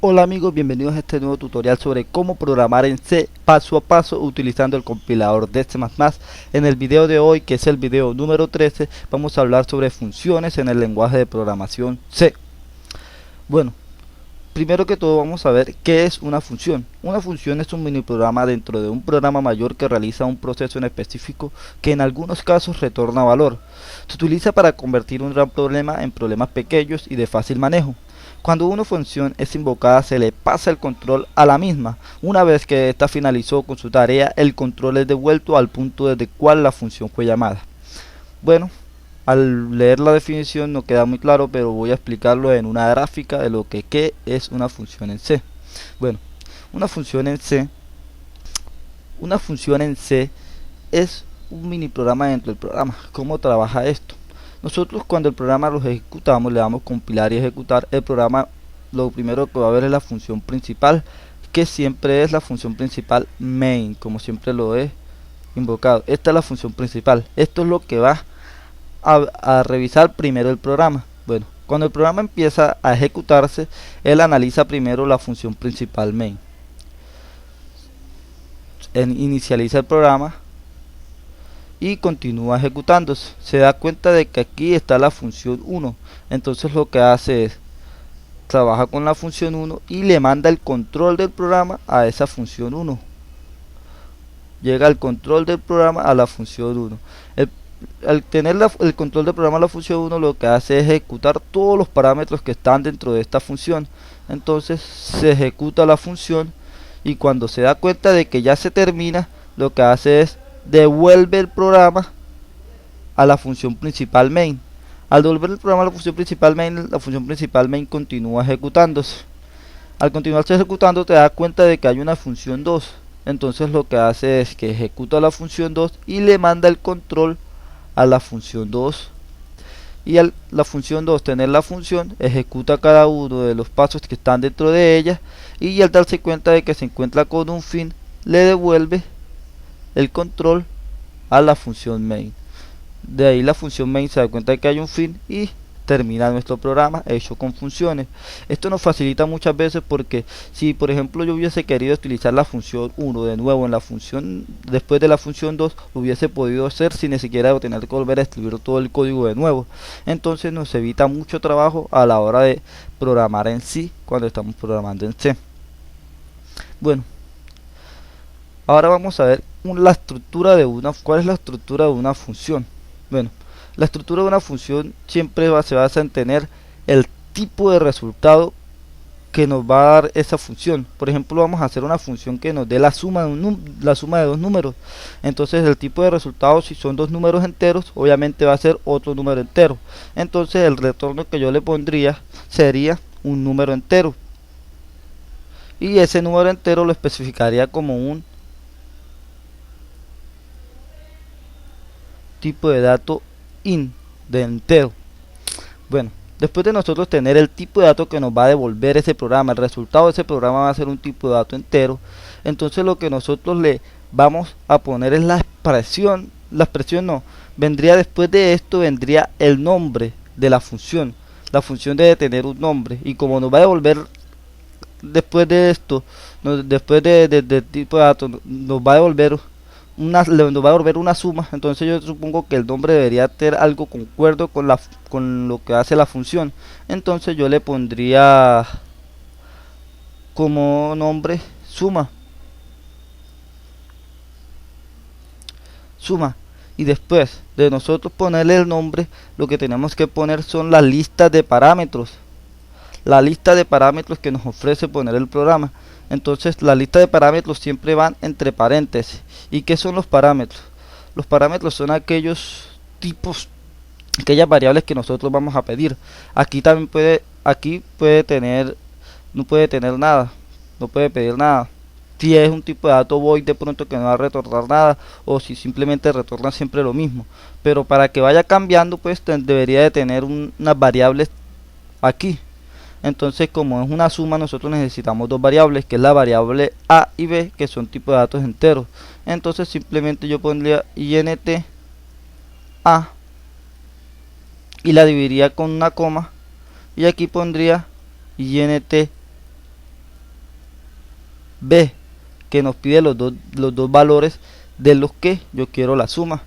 Hola amigos, bienvenidos a este nuevo tutorial sobre cómo programar en C paso a paso utilizando el compilador de C++. En el video de hoy, que es el video número 13, vamos a hablar sobre funciones en el lenguaje de programación C. Bueno, primero que todo vamos a ver qué es una función. Una función es un mini programa dentro de un programa mayor que realiza un proceso en específico que en algunos casos retorna valor. Se utiliza para convertir un gran problema en problemas pequeños y de fácil manejo. Cuando una función es invocada se le pasa el control a la misma. Una vez que ésta finalizó con su tarea, el control es devuelto al punto desde el cual la función fue llamada. Bueno, al leer la definición no queda muy claro, pero voy a explicarlo en una gráfica de lo que qué es una función en C. Bueno, una función en C, una función en C es un mini programa dentro del programa. ¿Cómo trabaja esto? Nosotros cuando el programa lo ejecutamos, le damos compilar y ejecutar, el programa lo primero que va a ver es la función principal, que siempre es la función principal main, como siempre lo he invocado. Esta es la función principal. Esto es lo que va a revisar primero el programa. Bueno, cuando el programa empieza a ejecutarse, él analiza primero la función principal main. Inicializa el programa y continúa ejecutándose. Se da cuenta de que aquí está la función 1. Entonces lo que hace es trabaja con la función 1 y le manda el control del programa a esa función 1. Llega el control del programa a la función 1. Al tener el control del programa a la función 1, lo que hace es ejecutar todos los parámetros que están dentro de esta función. Entonces se ejecuta la función y cuando se da cuenta de que ya se termina, lo que hace es devuelve el programa a la función principal main. Al devolver el programa a la función principal main continúa ejecutándose. Al continuarse ejecutando te das cuenta de que hay una función 2. Entonces lo que hace es que ejecuta la función 2 y le manda el control a la función 2. Y al la función 2 tener la función, ejecuta cada uno de los pasos que están dentro de ella y al darse cuenta de que se encuentra con un fin, le devuelve el control a la función main. De ahí la función main se da cuenta de que hay un fin y termina nuestro programa hecho con funciones. Esto nos facilita muchas veces porque si por ejemplo yo hubiese querido utilizar la función 1 de nuevo en la función después de la función 2, lo hubiese podido hacer sin ni siquiera tener que volver a escribir todo el código de nuevo. Entonces nos evita mucho trabajo a la hora de programar en sí cuando estamos programando en C. Bueno, ahora vamos a ver la estructura de cuál es la estructura de una función. Bueno, la estructura de una función siempre se basa en tener el tipo de resultado que nos va a dar esa función. Por ejemplo, vamos a hacer una función que nos dé la suma de dos números. Entonces el tipo de resultado, si son dos números enteros, obviamente va a ser otro número entero. Entonces el retorno que yo le pondría sería un número entero. Y ese número entero lo especificaría como un tipo de dato int de entero. Bueno, después de nosotros tener el tipo de dato que nos va a devolver ese programa, el resultado de ese programa va a ser un tipo de dato entero. Entonces lo que nosotros le vamos a poner es la expresión no, vendría después de esto, vendría el nombre de la función. La función debe tener un nombre y como nos va a devolver después de esto, después de tipo de dato, nos va a devolver nos va a devolver una suma. Entonces yo supongo que el nombre debería tener algo concuerdo con lo que hace la función. Entonces yo le pondría como nombre suma. Y después de nosotros ponerle el nombre, lo que tenemos que poner son las listas de parámetros. La lista de parámetros que nos ofrece poner el programa. Entonces la lista de parámetros siempre van entre paréntesis. ¿Y qué son los parámetros? Los parámetros son aquellos tipos, aquellas variables que nosotros vamos a pedir. Aquí también puede tener, no puede tener nada, no puede pedir nada. Si es un tipo de dato void, de pronto que no va a retornar nada, o si simplemente retorna siempre lo mismo. Pero para que vaya cambiando, pues debería de tener unas variables aquí. Entonces, como es una suma, nosotros necesitamos dos variables, que es la variable a y b, que son tipos de datos enteros. Entonces simplemente yo pondría int a y la dividiría con una coma, y aquí pondría int B, que nos pide los dos valores de los que yo quiero la suma.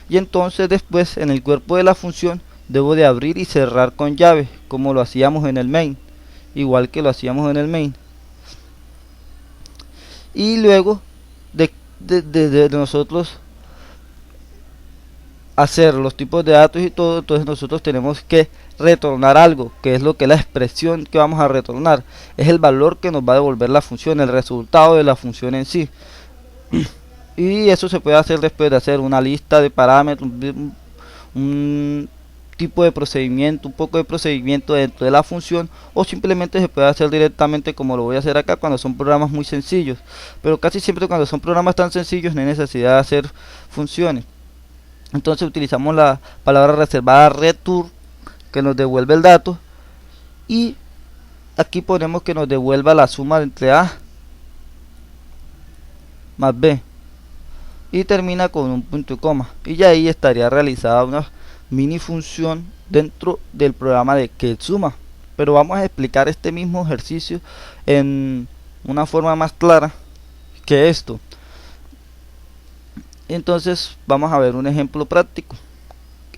Y entonces después en el cuerpo de la función debo de abrir y cerrar con llave, como lo hacíamos en el main, igual que lo hacíamos en el main. Y luego de nosotros hacer los tipos de datos y todo, entonces nosotros tenemos que retornar algo, que es lo que la expresión que vamos a retornar, es el valor que nos va a devolver la función, el resultado de la función en sí. Y eso se puede hacer después de hacer una lista de parámetros, un tipo de procedimiento, un poco de procedimiento dentro de la función, o simplemente se puede hacer directamente como lo voy a hacer acá cuando son programas muy sencillos. Pero casi siempre cuando son programas tan sencillos no hay necesidad de hacer funciones. Entonces utilizamos la palabra reservada return, que nos devuelve el dato, y aquí ponemos que nos devuelva la suma entre A más B, y termina con un punto y coma, y ya ahí estaría realizada una mini función dentro del programa de getSuma. Pero vamos a explicar este mismo ejercicio en una forma más clara que esto. Entonces vamos a ver un ejemplo práctico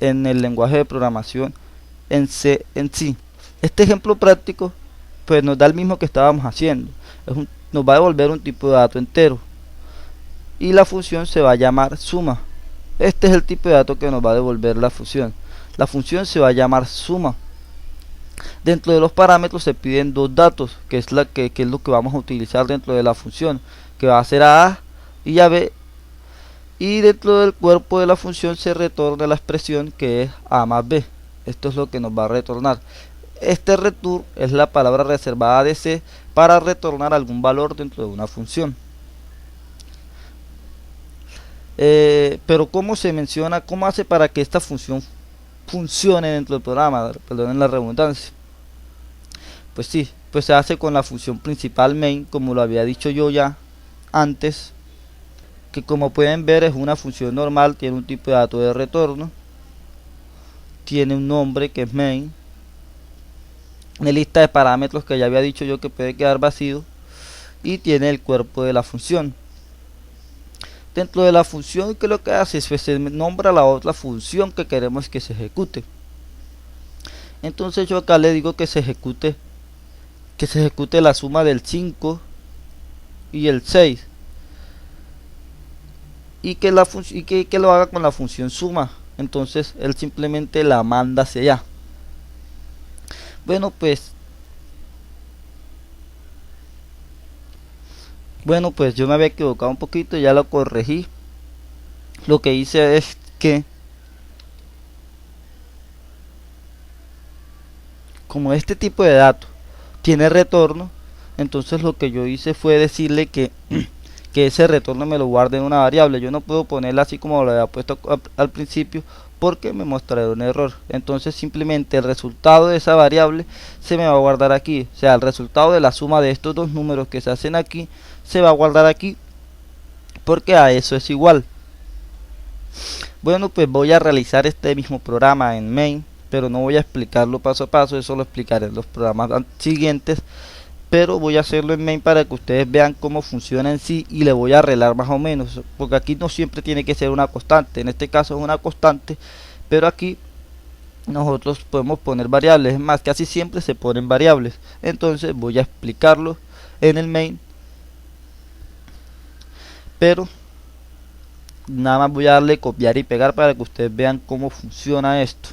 en el lenguaje de programación en C en sí. Este ejemplo práctico pues nos da el mismo que estábamos haciendo. Nos va a devolver un tipo de dato entero y la función se va a llamar suma. Este es el tipo de dato que nos va a devolver la función. La función se va a llamar suma. Dentro de los parámetros se piden dos datos, que es lo que vamos a utilizar dentro de la función, que va a ser A y a B. Y dentro del cuerpo de la función se retorna la expresión que es A más B. Esto es lo que nos va a retornar. Este return es la palabra reservada de C para retornar algún valor dentro de una función. Pero ¿cómo se menciona? ¿Cómo hace para que esta función funcione dentro del programa? Perdonen la redundancia. Pues sí, pues se hace con la función principal main, como lo había dicho yo ya antes, que como pueden ver es una función normal, tiene un tipo de dato de retorno, tiene un nombre que es main, una lista de parámetros que ya había dicho yo que puede quedar vacío, y tiene el cuerpo de la función. Dentro de la función, ¿qué es lo que hace? Pues se nombra la otra función que queremos que se ejecute. Entonces yo acá le digo que se ejecute la suma del 5 y el 6, y que lo haga con la función suma. Entonces él simplemente la manda hacia allá. Bueno pues yo me había equivocado un poquito, ya lo corregí. Lo que hice es que, como este tipo de dato tiene retorno, entonces lo que yo hice fue decirle que ese retorno me lo guarde en una variable. Yo no puedo ponerla así como lo había puesto al principio, porque me mostrará un error. Entonces simplemente el resultado de esa variable se me va a guardar aquí, o sea, el resultado de la suma de estos dos números que se hacen aquí se va a guardar aquí, porque a eso es igual. Bueno, pues voy a realizar este mismo programa en main, pero no voy a explicarlo paso a paso, eso lo explicaré en los programas siguientes, pero voy a hacerlo en main para que ustedes vean cómo funciona en sí, y le voy a arreglar más o menos, porque aquí no siempre tiene que ser una constante. En este caso es una constante, pero aquí nosotros podemos poner variables, es más, casi siempre se ponen variables. Entonces voy a explicarlo en el main, pero nada más voy a darle copiar y pegar para que ustedes vean cómo funciona esto.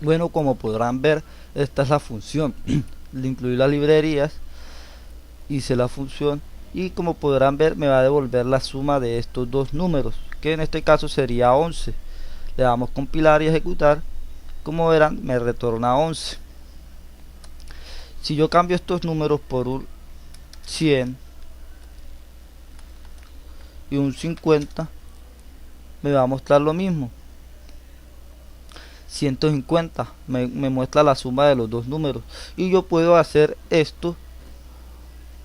Bueno, como podrán ver, esta es la función. Le incluí las librerías, hice la función, y como podrán ver me va a devolver la suma de estos dos números, que en este caso sería 11. Le damos compilar y ejecutar. Como verán, me retorna 11. Si yo cambio estos números por un 100 y un 50, me va a mostrar lo mismo. 150 me muestra la suma de los dos números, y yo puedo hacer esto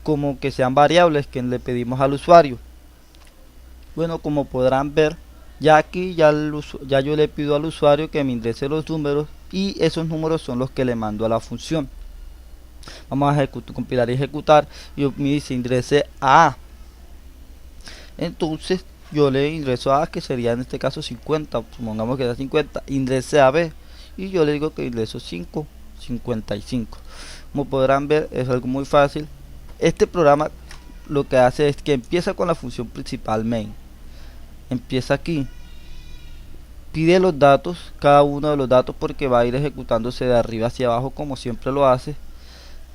como que sean variables que le pedimos al usuario. Bueno, como podrán ver, ya aquí ya yo le pido al usuario que me ingrese los números, y esos números son los que le mando a la función. Vamos a compilar y ejecutar, y me dice ingrese a A. Entonces yo le ingreso a A, que sería en este caso 50, supongamos que da 50, ingrese a B, y yo le digo que ingreso 5, 55. Como podrán ver, es algo muy fácil. Este programa lo que hace es que empieza con la función principal main, empieza aquí, pide los datos, cada uno de los datos, porque va a ir ejecutándose de arriba hacia abajo como siempre lo hace,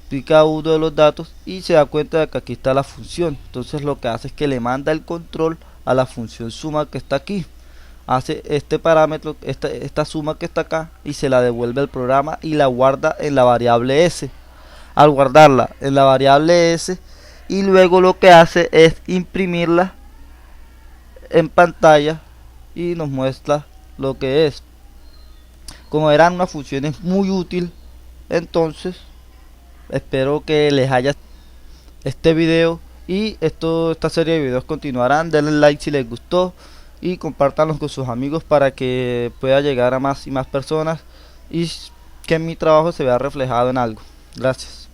pide cada uno de los datos y se da cuenta de que aquí está la función. Entonces lo que hace es que le manda el control a la función suma que está aquí, hace este parámetro, esta suma que está acá, y se la devuelve al programa y la guarda en la variable s. Al guardarla en la variable s, y luego lo que hace es imprimirla en pantalla y nos muestra lo que es. Como verán, una función es muy útil. Entonces espero que les haya este video, y esta serie de videos continuarán. Denle like si les gustó y compártanlos con sus amigos para que pueda llegar a más y más personas y que mi trabajo se vea reflejado en algo. Gracias.